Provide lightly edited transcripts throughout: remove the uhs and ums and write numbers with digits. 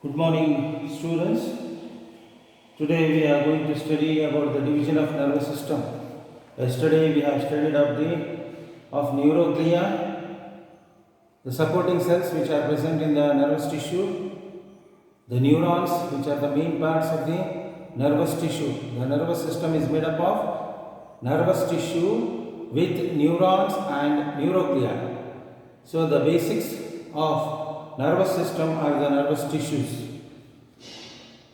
Good morning, students. Today we are going to study about the division of nervous system. Yesterday we have studied of neuroglia, the supporting cells which are present in the nervous tissue, the neurons which are the main parts of the nervous tissue. The nervous system is made up of nervous tissue with neurons and neuroglia. So the basics of nervous system are the nervous tissues.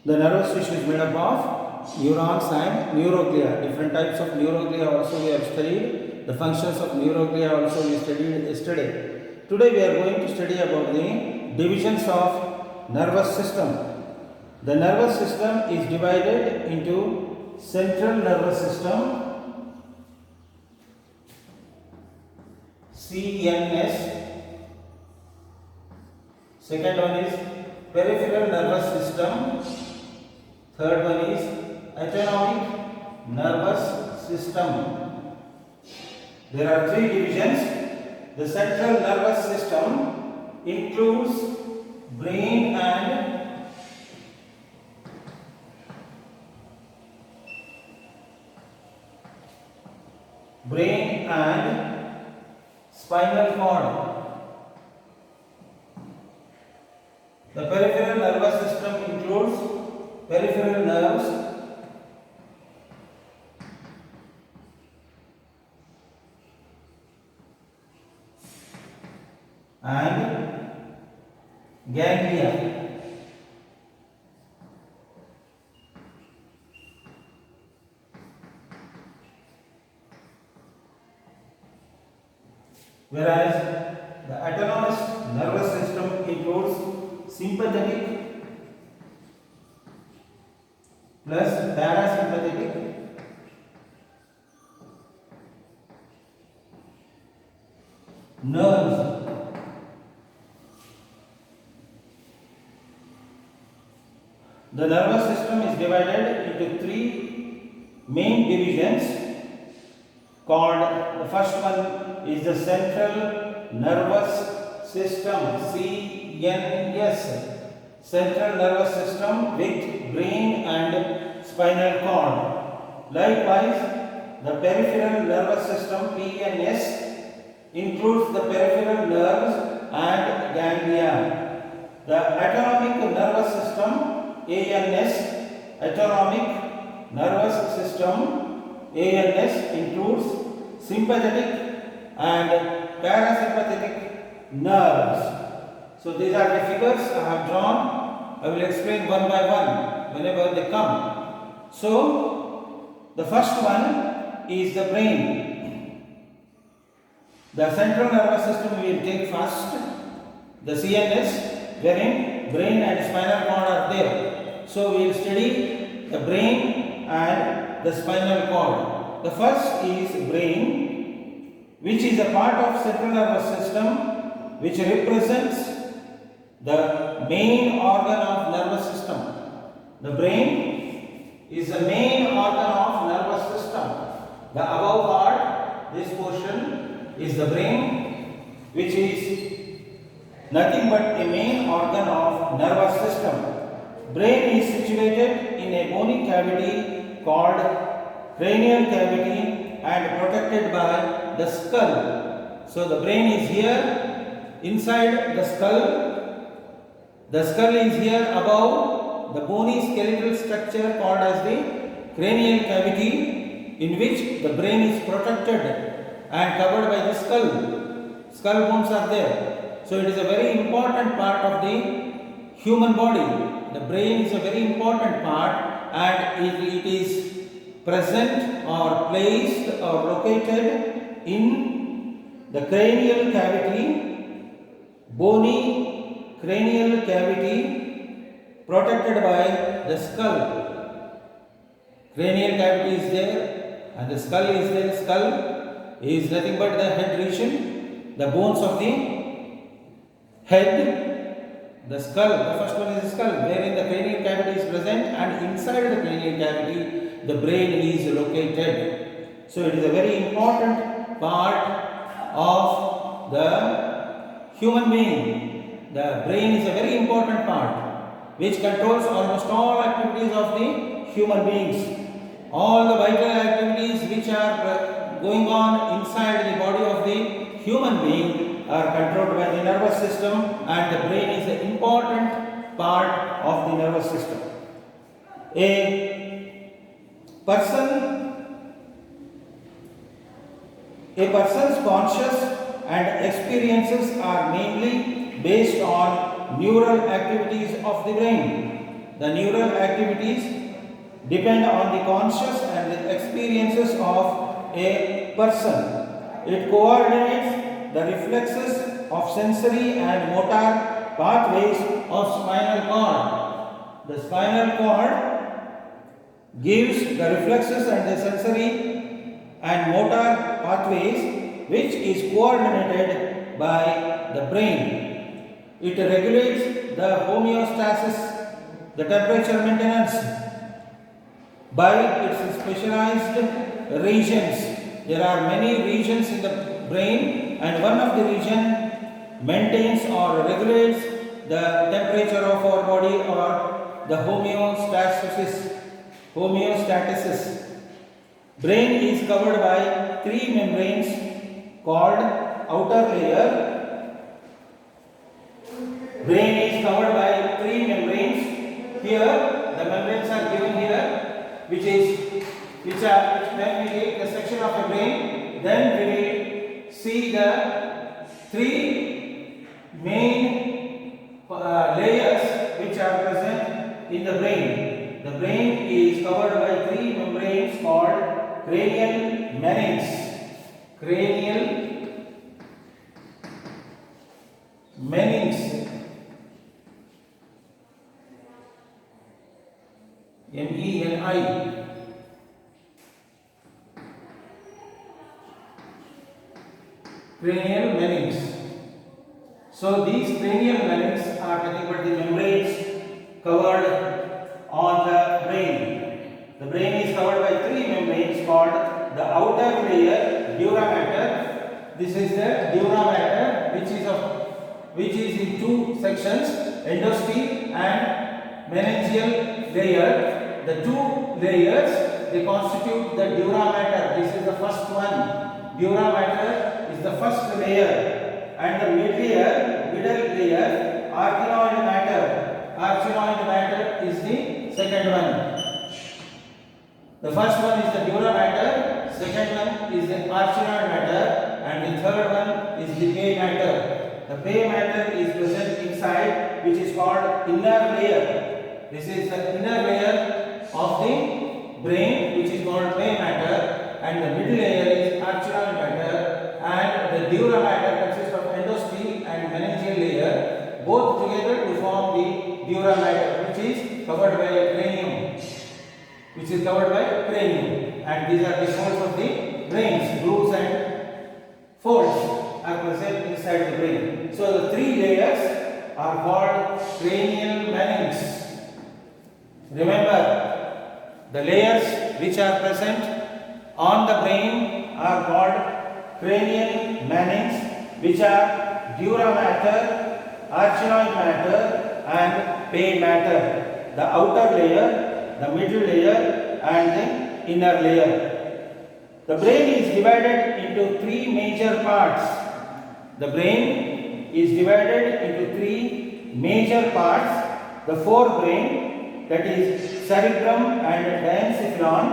The nervous tissue is made up of neurons and neuroglia. Different types of neuroglia also we have studied. The functions of neuroglia also we studied yesterday. Today we are going to study about the divisions of nervous system. The nervous system is divided into central nervous system, CNS. Second one is peripheral nervous system. Third one is autonomic nervous system. There are three divisions. The central nervous system includes brain and spinal cord. The peripheral nervous system includes peripheral nerves, and ganglia. Whereas the autonomous nervous system includes sympathetic plus parasympathetic nerves. The nervous system is divided into three main divisions called, the first one is the central nervous system, CNS, central nervous system with brain and spinal cord. Likewise, the peripheral nervous system, PNS, includes the peripheral nerves and ganglia. The autonomic nervous system, ANS, autonomic nervous system, ANS, includes sympathetic and parasympathetic nerves. So these are the figures I have drawn. I will explain one by one whenever they come. So the first one is the brain. The central nervous system we will take first. The CNS, wherein brain and spinal cord are there. So we will study the brain and the spinal cord. The first is brain, which is a part of central nervous system which represents the main organ of nervous system. The brain is the main organ of nervous system. The above part, this portion, is the brain, which is nothing but a main organ of nervous system. Brain is situated in a bony cavity called cranial cavity and protected by the skull. So the brain is here inside the skull. The skull is here above the bony skeletal structure called as the cranial cavity, in which the brain is protected and covered by the skull. Skull bones are there. So it is a very important part of the human body. The brain is a very important part, and it is present or placed or located in the cranial cavity, bony cranial cavity protected by the skull. Cranial cavity is there and the skull is there. Skull is nothing but the head region, the bones of the head. The skull, the first one is the skull, wherein the cranial cavity is present, and inside the cranial cavity the brain is located. So it is a very important part of the human being. The brain is a very important part. which controls almost all activities of the human beings. All the vital activities which are going on inside the body of the human being are controlled by the nervous system, and the brain is an important part of the nervous system. A person's conscious and experiences are mainly based on neural activities of the brain. The neural activities depend on the conscious and the experiences of a person. It coordinates the reflexes of sensory and motor pathways of spinal cord. The spinal cord gives the reflexes and the sensory and motor pathways, which is coordinated by the brain. It regulates the homeostasis, the temperature maintenance, by its specialized regions. There are many regions in the brain, and one of the region maintains or regulates the temperature of our body, or the homeostasis. Brain is covered by three membranes called outer layer. Brain is covered by three membranes. Here the membranes are given here, which when we take the section of the brain, then we will see the three main layers which are present in the brain. The brain is covered by three membranes called cranial meninges. Cranial meninges. MENI. Cranial meninges. So these cranial meninges are nothing but the membranes covered on the brain. The brain is covered by three membranes called the outer layer, dura mater. This is the dura mater, which is in two sections, endosteric and meningeal layer. The two layers, they constitute the dura mater. This is the first one. Dura mater is the first layer, and the middle layer, arachnoid matter. Arachnoid matter is the second one. The first one is the dura mater, second one is the arachnoid matter, and the third one is the pay matter. The pay matter is present inside, which is called inner layer. This is the inner layer of the brain, which is called pay matter, and the middle layer is arachnoid matter, and the dura matter consists of endosteric and meningeal layer, both together to form the dura mater, which is covered by a cranium. And these are the folds of the brains. Grooves and folds are present inside the brain. So the three layers are called cranial meninges. Remember, the layers which are present on the brain are called cranial meninges, which are dura mater, arachnoid matter, and pay matter. The outer layer, the middle layer, and the inner layer. The brain is divided into three major parts. The brain is divided into three major parts. The forebrain, that is cerebrum and diencephalon.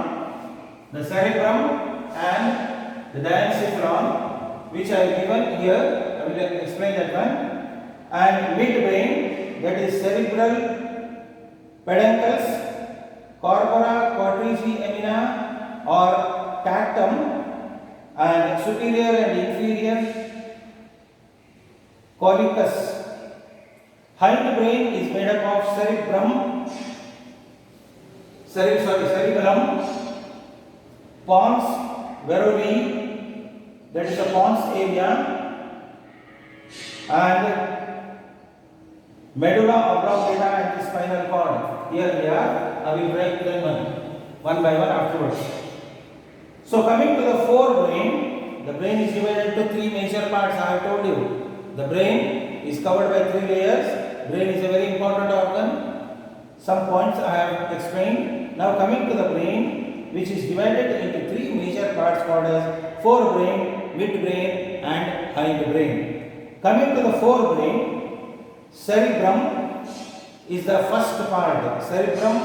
The cerebrum and the diencephalon, which I have given here, I will explain that one. And midbrain, that is cerebral peduncles, corpora quadrici emina or tactum, and superior and inferior collicus. Hindbrain is made up of cerebellum, pons varolii, that is the pons area, and medulla oblongata and the spinal cord. Here we are. I will break them one by one afterwards. So coming to the forebrain, the brain is divided into three major parts. I have told you. The brain is covered by three layers. Brain is a very important organ. some points I have explained. Now coming to the brain, which is divided into three major parts called as forebrain, midbrain and hindbrain. Coming to the forebrain, cerebrum is the first part. Cerebrum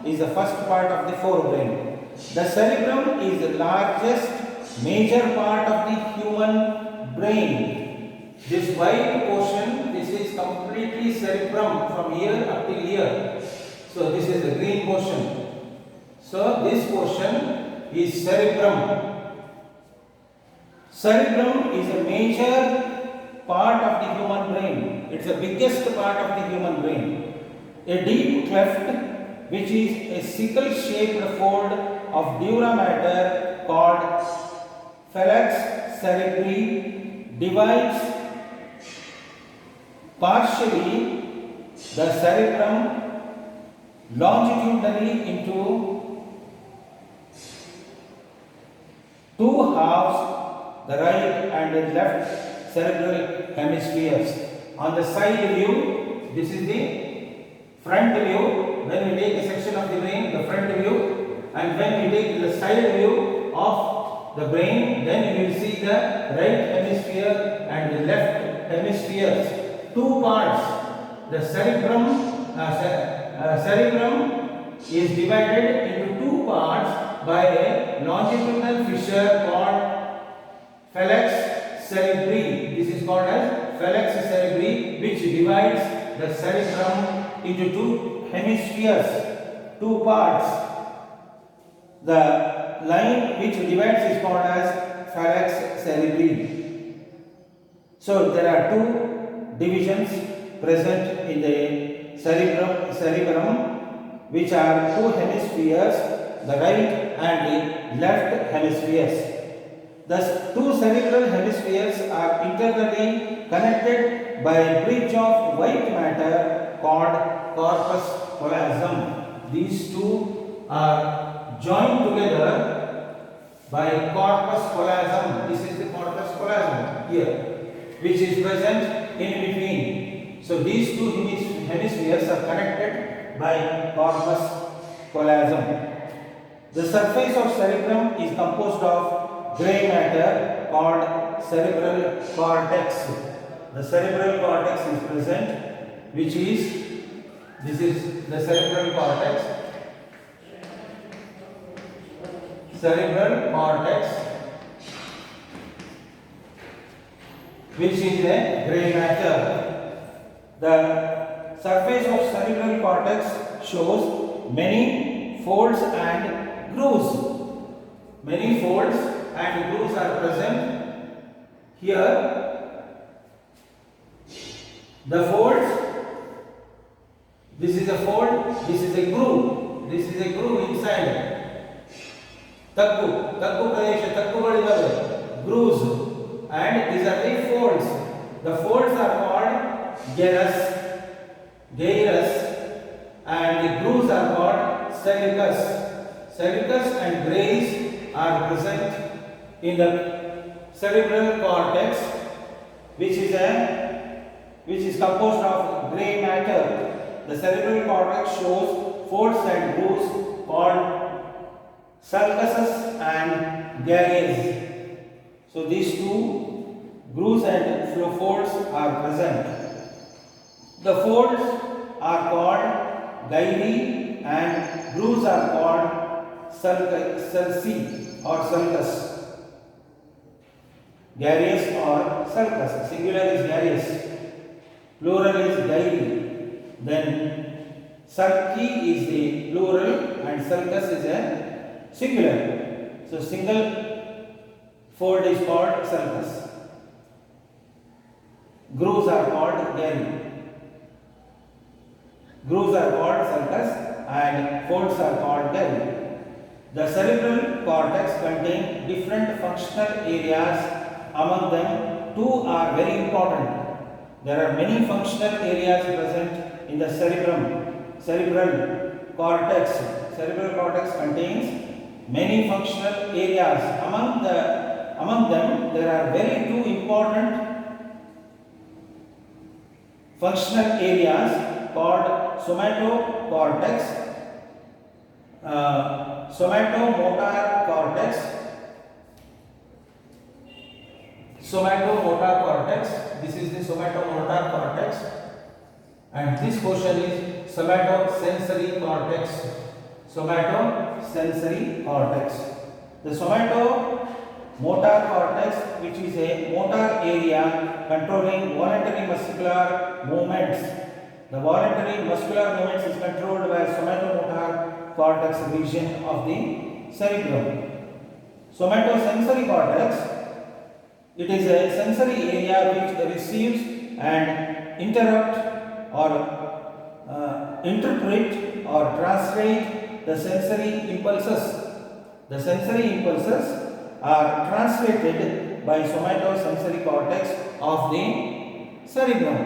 is the first part of the forebrain. The cerebrum is the largest major part of the human brain. This white portion, this is completely cerebrum from here up till here. So this is the green portion. So this portion is cerebrum. Cerebrum is a major part of the human brain. It's the biggest part of the human brain. A deep cleft, which is a sickle-shaped fold of dura mater called phalanx cerebri, divides partially the cerebrum longitudinally into two halves, the right and the left cerebral hemispheres. On the side view, this is the front view. When we take a section of the brain, the front view, and when we take the side view of the brain, then you will see the right hemisphere and the left hemispheres. Two parts. The cerebrum is divided into two parts by a longitudinal fissure called phalanx cerebri. This is called as phalanx cerebri, which divides the cerebrum into two hemispheres, two parts. The line which divides is called as phalanx cerebri. So there are two divisions present in the cerebrum, which are two hemispheres, the right and the left hemispheres. Thus, two cerebral hemispheres are internally connected by a bridge of white matter called corpus callosum. These two are joined together by corpus callosum. This is the corpus callosum here, which is present in between. So these two hemispheres are connected by corpus callosum. The surface of cerebrum is composed of grey matter called cerebral cortex. The cerebral cortex is present, which is, this is the cerebral cortex. Cerebral cortex, which is a grey matter. The surface of cerebral cortex shows many folds and grooves. Many folds and grooves are present here. The folds, this is a fold, this is a groove, this is a groove inside. Takku Pradesh, Takkuಗಳಿದಾವೆ, grooves, and these are the folds. The folds are called gyrus, and the grooves are called celicus. Celicus and grays are present in the cerebral cortex, which is composed of grey matter. The cerebral cortex shows folds and grooves called sulcuses and gyrus. So these two grooves and folds are present. The folds are called gyri and grooves are called sulci or sulcus. Gyrus or sulcus. Singular is gyrus, plural is gyri. Then sulci is the plural and sulcus is a singular. So single fold is called sulcus. Grooves are called gyri. Grooves are called sulcus and folds are called gyri. The cerebral cortex contains different functional areas. Among them, two are very important. There are many functional areas present in the cerebral cortex. Cerebral cortex contains many functional areas. Among them, there are very two important functional areas called somatocortex, somatomotor cortex, somatomotor cortex. This is the somatomotor cortex, and this portion is somatosensory cortex. Somatosensory cortex. The somatomotor cortex, which is a motor area controlling voluntary muscular movements. The voluntary muscular movements is controlled by somatomotor cortex region of the cerebrum. Somatosensory cortex, it is a sensory area which receives and interpret or translate the sensory impulses. The sensory impulses are translated by somatosensory cortex of the cerebrum.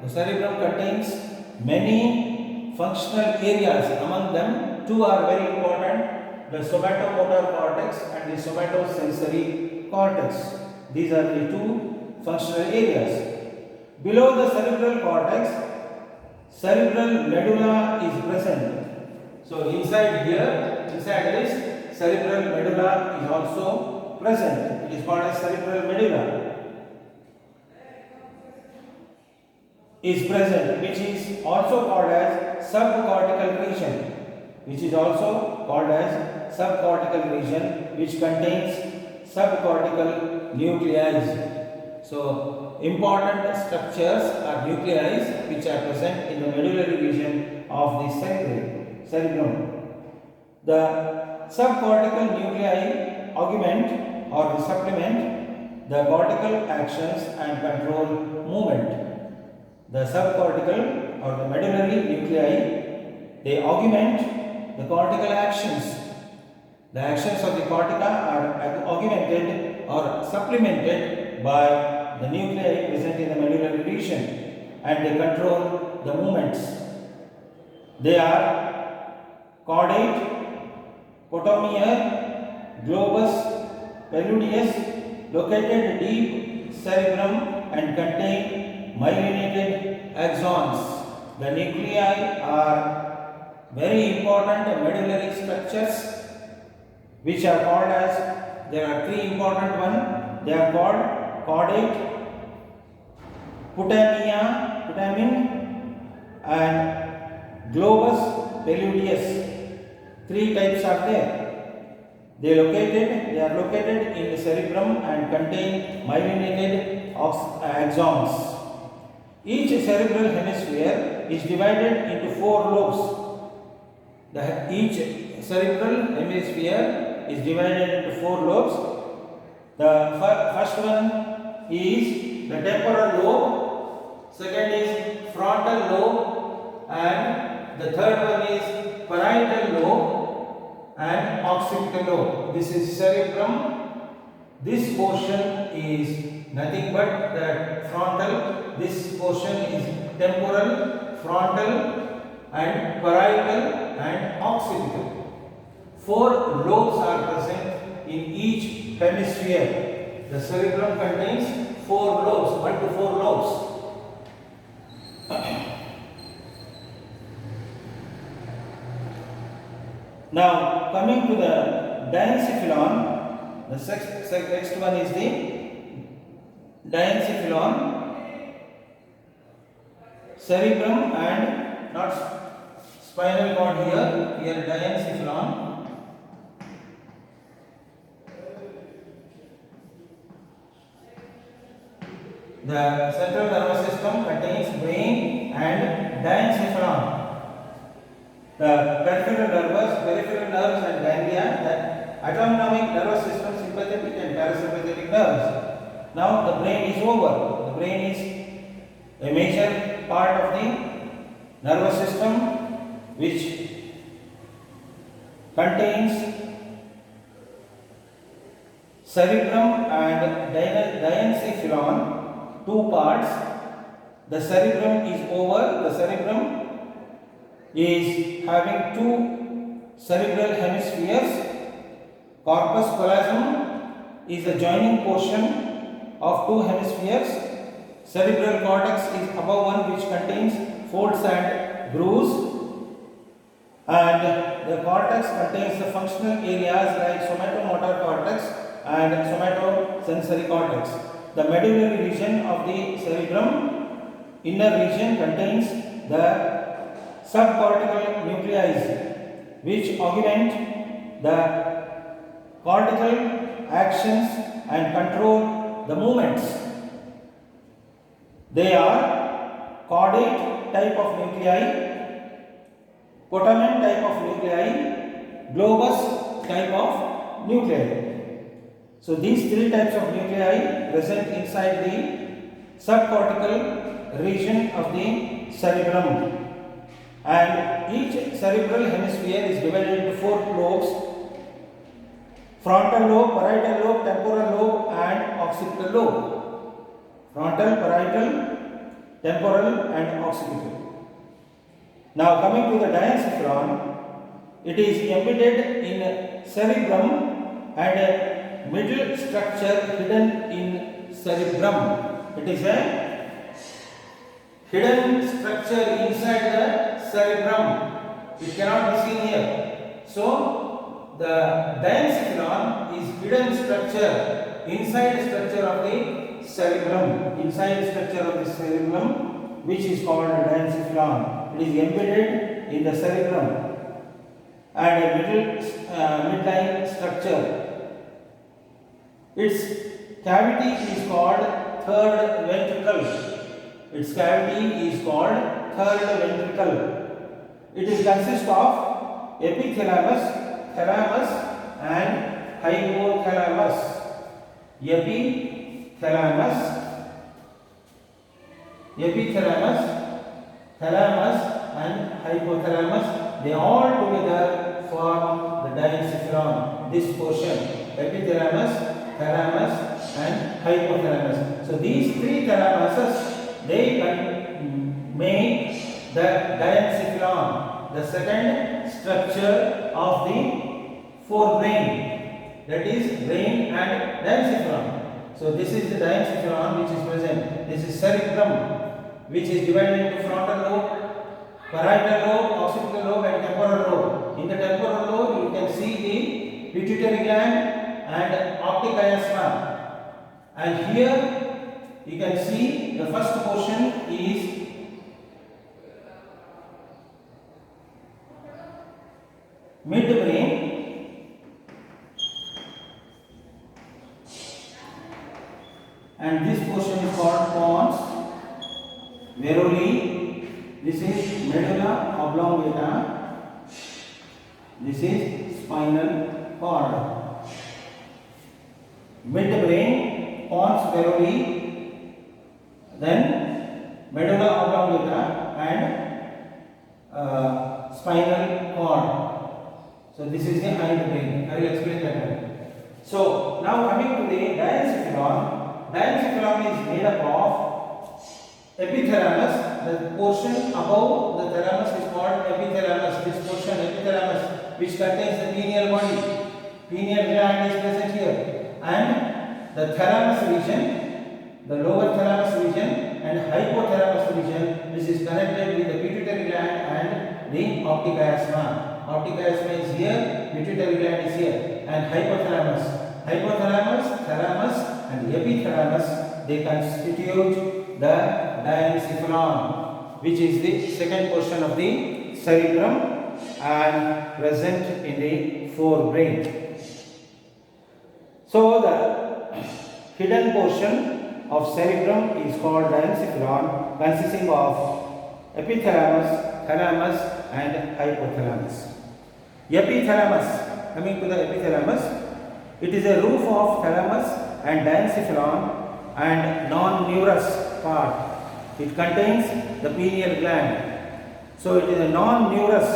The cerebrum contains many functional areas. Among them, two are very important: the somatomotor cortex and the somatosensory cortex. These are the two functional areas. Below the cerebral cortex, cerebral medulla is present. So inside this cerebral medulla is also present. It is called as cerebral medulla. Is present, which is also called as subcortical region. Which contains subcortical nuclei. So important structures are nuclei which are present in the medullary region of the cerebrum. The subcortical nuclei augment or supplement the cortical actions and control movement. The subcortical or the medullary nuclei, they augment the cortical actions. The actions of the cortica are augmented or supplemented by the nuclei present in the medullary region, and they control the movements. They are caudate, potomier, globus, pelludeus, located deep cerebrum and contain myelinated axons. The nuclei are very important medullary structures which are called as, there are three important ones. They are called caudate, putamen and globus pelludeus. Three types are there. They are located in the cerebrum and contain myelinated axons. Each cerebral hemisphere is divided into 4 lobes. Each cerebral hemisphere is divided into 4 lobes. The first one is the temporal lobe, second is frontal lobe, and the third one is parietal lobe and occipital lobe. This is cerebrum. This portion is nothing but the frontal. This portion is temporal, frontal and parietal and occipital. 4 lobes are present in each hemisphere. The cerebrum contains 4 lobes, 1 to 4 lobes. Now coming to the diencephalon, the next one is the diencephalon. Cerebrum and not spinal cord here diencephalon. The central nervous system contains brain and diencephalon. The peripheral nerves and ganglia, the autonomic nervous system, sympathetic and parasympathetic nerves. Now the brain is over. The brain is a major part of the nervous system which contains cerebrum and diencephalon, 2 parts. The cerebrum is over. The cerebrum is having 2 cerebral hemispheres. Corpus callosum is the joining portion of 2 hemispheres. Cerebral cortex is above one, which contains folds and grooves, and the cortex contains the functional areas like somatomotor cortex and somatosensory cortex. The medullary region of the cerebrum, inner region, contains the subcortical nuclei which augment the cortical actions and control the movements. They are caudate type of nuclei, potamen type of nuclei, globus type of nuclei. So these three types of nuclei present inside the subcortical region of the cerebrum, and each cerebral hemisphere is divided into 4 lobes: frontal lobe, parietal lobe, temporal lobe and occipital lobe. Frontal, parietal, temporal and occipital. Now coming to the diencephalon, it is embedded in cerebrum and a middle structure hidden in cerebrum. It is a hidden structure inside the cerebrum. It cannot be seen here. So the diencephalon is hidden structure, inside structure of the cerebrum, inside structure of the cerebrum, which is called diencephalon. It is embedded in the cerebrum and a midline structure. Its cavity is called third ventricle. Its cavity is called third ventricle. It is consist of epithalamus, thalamus and hypothalamus. Epithalamus, thalamus and hypothalamus, they all together form the diencephalon. This portion, epithalamus, thalamus and hypothalamus. So these three thalamuses, they make the diencephalon, the second structure of the forebrain, that is brain and diencephalon. So this is the diencephalon which is present. This is cerebrum, which is divided into frontal lobe, parietal lobe, occipital lobe and temporal lobe. In the temporal lobe you can see the pituitary gland and optic chiasma, and here you can see the first portion is midbrain, and this portion is called pons veroli. This is medulla oblongata. This is spinal cord. Midbrain, pons veroli, then medulla oblongata and spinal cord. So this is the hindbrain. I will explain that. So now coming to the diencephalon. Diencephalon is made up of epithalamus. The portion above the thalamus is called epithalamus. This portion, epithalamus, which contains the pineal body. Pineal gland is present here, and the thalamus region, the lower thalamus region, and hypothalamus region, which is connected with the pituitary gland and the optic chiasma. Optic chiasma is here, pituitary gland is here, and hypothalamus. Hypothalamus, thalamus, and epithalamus, they constitute the diencephalon, which is the second portion of the cerebrum and present in the forebrain. So the hidden portion of cerebrum is called diencephalon, consisting of epithalamus, thalamus and hypothalamus. Epithalamus, coming to the epithalamus, it is a roof of thalamus and diencephalon and non-neurous part. It contains the pineal gland. So it is a non-neurous.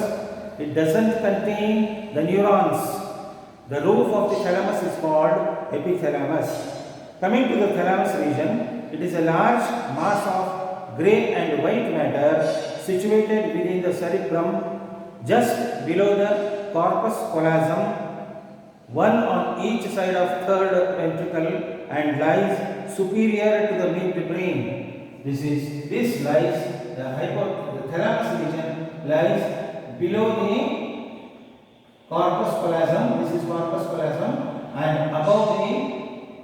It doesn't contain the neurons. The roof of the thalamus is called epithalamus. Coming to the thalamus region, it is a large mass of grey and white matter situated within the cerebrum, just below the corpus callosum, one on each side of third ventricle, and lies superior to the midbrain. This lies the thalamus region lies below the corpus callosum. This is corpus callosum, and above the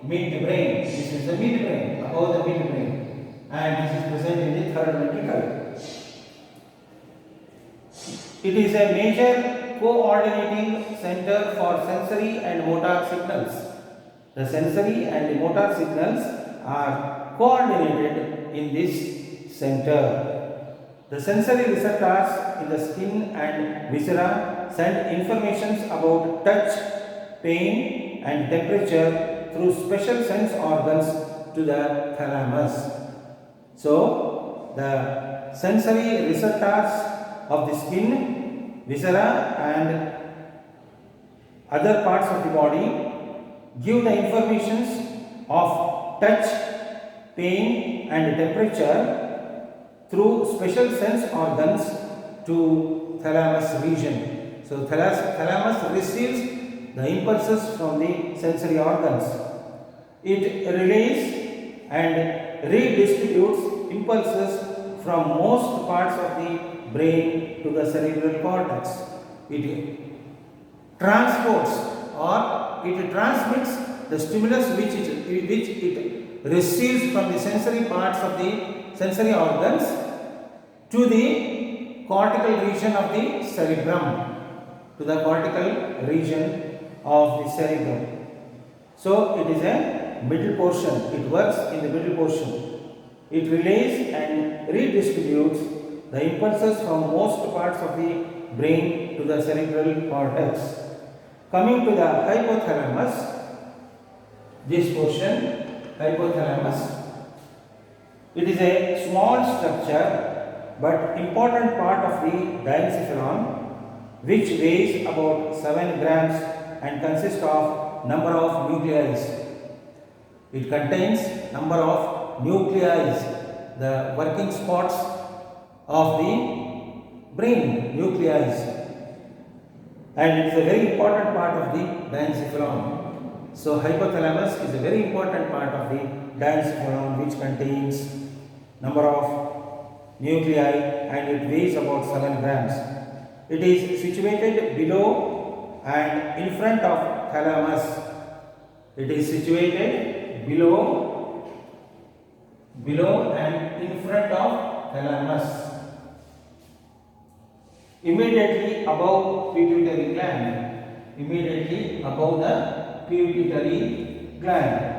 midbrain. This is the midbrain, above the midbrain, and this is present in the third ventricle. It is a major coordinating center for sensory and motor signals. The sensory and the motor signals are coordinated in this center. The sensory receptors in the skin and viscera send informations about touch, pain and temperature through special sense organs to the thalamus. So, the sensory receptors of the skin, viscera and other parts of the body give the informations of touch, pain and temperature through special sense organs to thalamus region. So, thalamus receives the impulses from the sensory organs. It relays and redistributes impulses from most parts of the brain to the cerebral cortex. It transports or it transmits the stimulus which it receives from the sensory parts of the sensory organs to the cortical region of the cerebrum, to the cortical region of the cerebrum. So, it is a middle portion. It works in the middle portion. It relays and redistributes the impulses from most parts of the brain to the cerebral cortex. Coming to the hypothalamus, this portion, hypothalamus, it is a small structure but important part of the diencephalon, which weighs about 7 grams and consists of number of nuclei. It contains number of nuclei, the working spots of the brain, nuclei, and it is a very important part of the diencephalon. So, hypothalamus is a very important part of the diencephalon, which contains number of nuclei and it weighs about 7 grams. It is situated below and in front of thalamus. It is situated below and in front of thalamus, immediately above pituitary gland, immediately above the pituitary gland.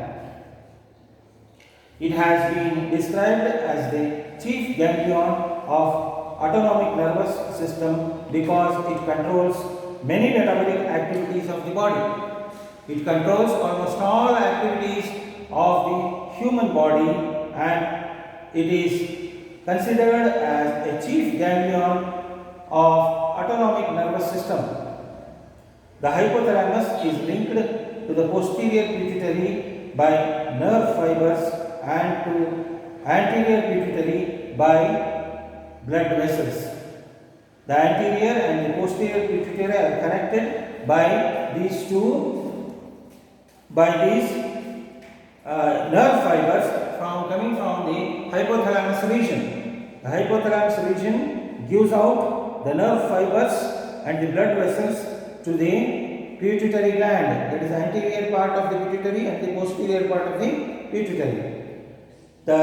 It has been described as the chief ganglion of autonomic nervous system because it controls many metabolic activities of the body. It controls almost all activities of the human body, and it is considered as a chief ganglion of autonomic nervous system. The hypothalamus is linked to the posterior pituitary by nerve fibers and to anterior pituitary by blood vessels. The anterior and the posterior pituitary are connected by these nerve fibers coming from the hypothalamus region. The hypothalamus region gives out the nerve fibers and the blood vessels to the pituitary gland. That is the anterior part of the pituitary and the posterior part of the pituitary. The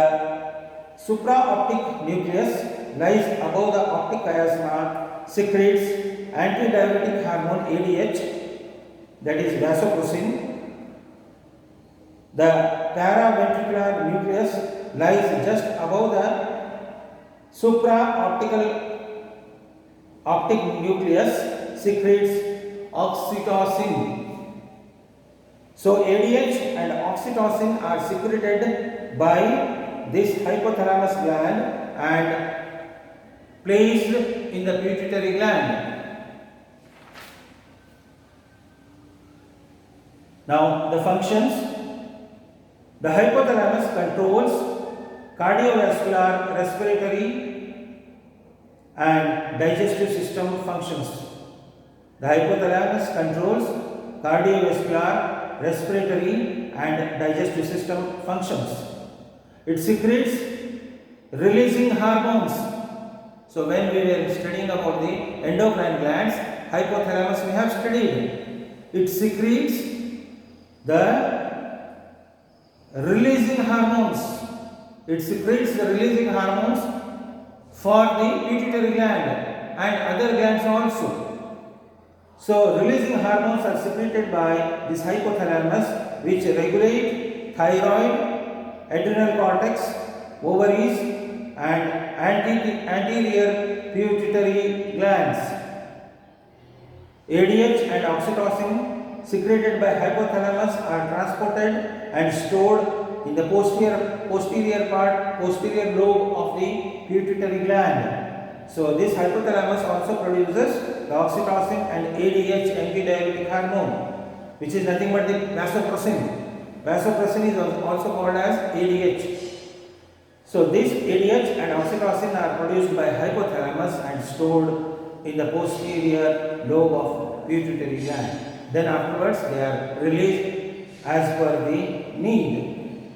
supraoptic nucleus lies above the optic chiasma, secretes antidiuretic hormone ADH, that is vasopressin. The paraventricular nucleus lies just above the supraoptic nucleus, secretes oxytocin. So, ADH and oxytocin are secreted by this hypothalamus gland and placed in the pituitary gland. Now, the functions. The hypothalamus controls cardiovascular, respiratory and digestive system functions. The hypothalamus controls cardiovascular, respiratory and digestive system functions. It secretes releasing hormones. So when we were studying about the endocrine glands, hypothalamus we have studied. It secretes the releasing hormones. It secretes the releasing hormones for the pituitary gland and other glands also. So releasing hormones are secreted by this hypothalamus, which regulate thyroid, adrenal cortex, ovaries and anterior pituitary glands. ADH and oxytocin secreted by hypothalamus are transported and stored in the posterior lobe of the pituitary gland. So this hypothalamus also produces the oxytocin and ADH antidiuretic hormone, which is nothing but the vasopressin. Vasopressin is also called as ADH. So this ADH and oxytocin are produced by hypothalamus and stored in the posterior lobe of pituitary gland. Then afterwards they are released as per the need.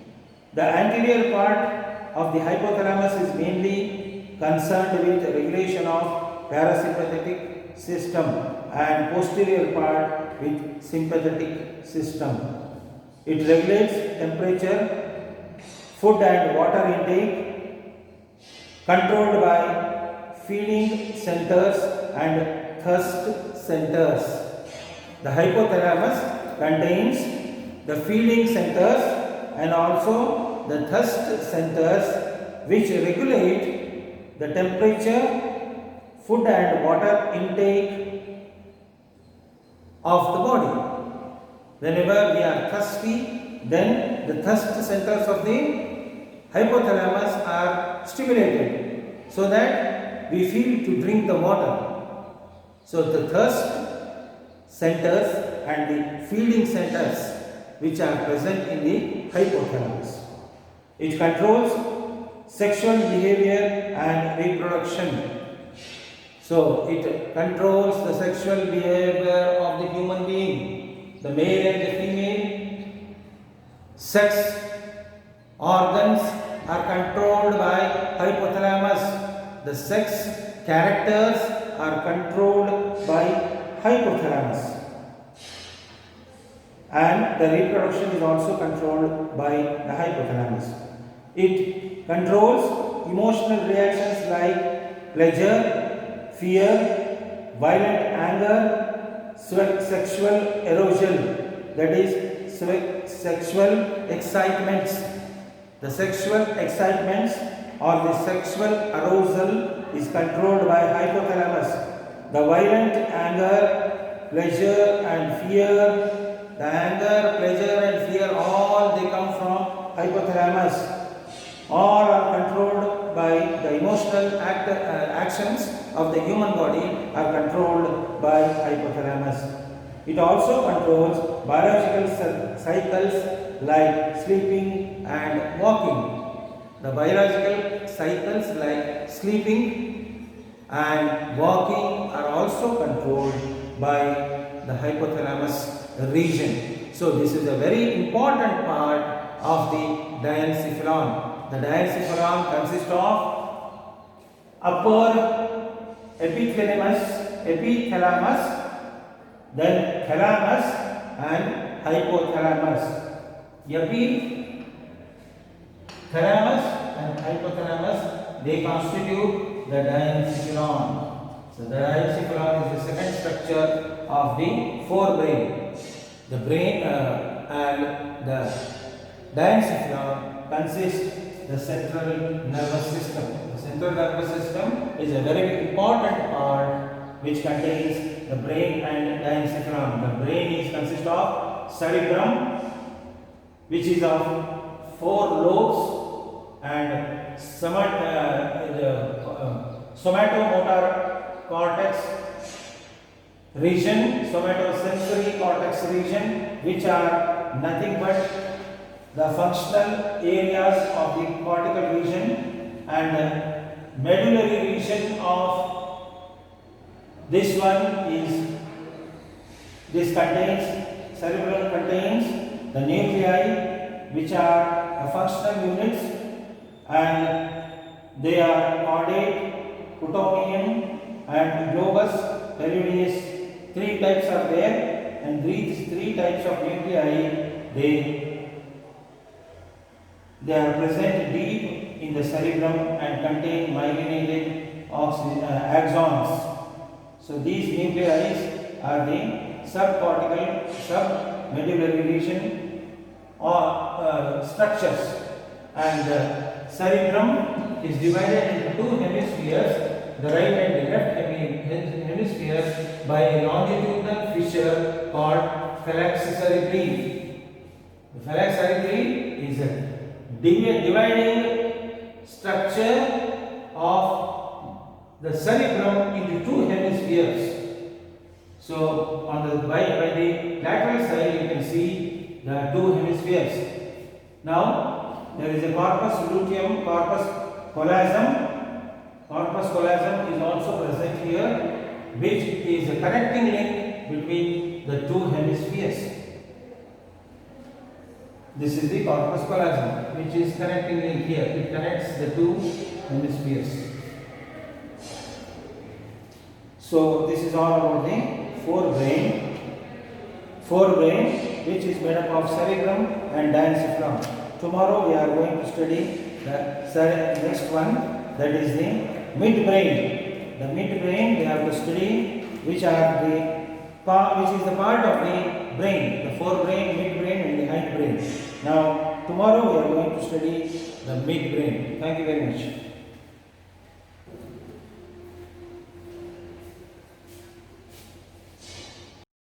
The anterior part of the hypothalamus is mainly concerned with regulation of parasympathetic system and posterior part with sympathetic system. It regulates temperature, food and water intake, controlled by feeding centers and thirst centers. The hypothalamus contains the feeding centers and also the thirst centers, which regulate the temperature, food and water intake of the body. Whenever we are thirsty, then the thirst centers of the hypothalamus are stimulated so that we feel to drink the water. So the thirst centers and the feeding centers which are present in the hypothalamus. It controls sexual behavior and reproduction. So it controls the sexual behavior of the human being, the male and the female. Sex organs are controlled by hypothalamus. The sex characters are controlled by hypothalamus. And the reproduction is also controlled by the hypothalamus. It controls emotional reactions like pleasure, fear, violent anger, sexual arousal, that is sexual excitements. The sexual excitements or the sexual arousal is controlled by hypothalamus. The violent anger, pleasure and fear, the anger, pleasure and fear, all they come from hypothalamus. All are controlled by the emotional actions of the human body are controlled by hypothalamus. It also controls biological cycles like sleeping and walking. The biological cycles like sleeping and walking are also controlled by the hypothalamus region. So this is a very important part of the diencephalon. The diencephalon consists of upper epithalamus, then thalamus and hypothalamus. Epithalamus and hypothalamus, they constitute the diencephalon. So the diencephalon is the second structure of the forebrain. The brain and the diencephalon consists the central nervous system. The central nervous system is a very important part which contains the brain and diencephalon. The brain consists of cerebrum, which is of 4 lobes, and somatomotor cortex region, somatosensory cortex region, which are nothing but the functional areas of the cortical region, and medullary region of this one is, this contains, cerebellum contains the nuclei, which are functional units, and they are caudate, Ptomaine and globus palludius. Three types are there, and these three types of nuclei they are present deep in the cerebrum and contain myelinated axons. So these nuclei are the subcortical, submedullary region or structures, and cerebrum is divided into two hemispheres, the right and the left hemispheres, by a longitudinal fissure called phalanx cerebri. The phalanx cerebri is a dividing structure of the cerebrum into two hemispheres. So on the by the lateral side you can see the two hemispheres. Now there is a corpus luteum, corpus callosum. Corpus callosum is also present here, which is a connecting link between the two hemispheres. This is the corpus callosum, which is connecting link here. It connects the two hemispheres. So this is all about the forebrain, which is made up of cerebrum and diencephalon. Tomorrow we are going to study the next one, that is the midbrain. The midbrain we have to study which is the part of the brain, the forebrain, midbrain and the hindbrain. Now tomorrow we are going to study the midbrain. Thank you very much.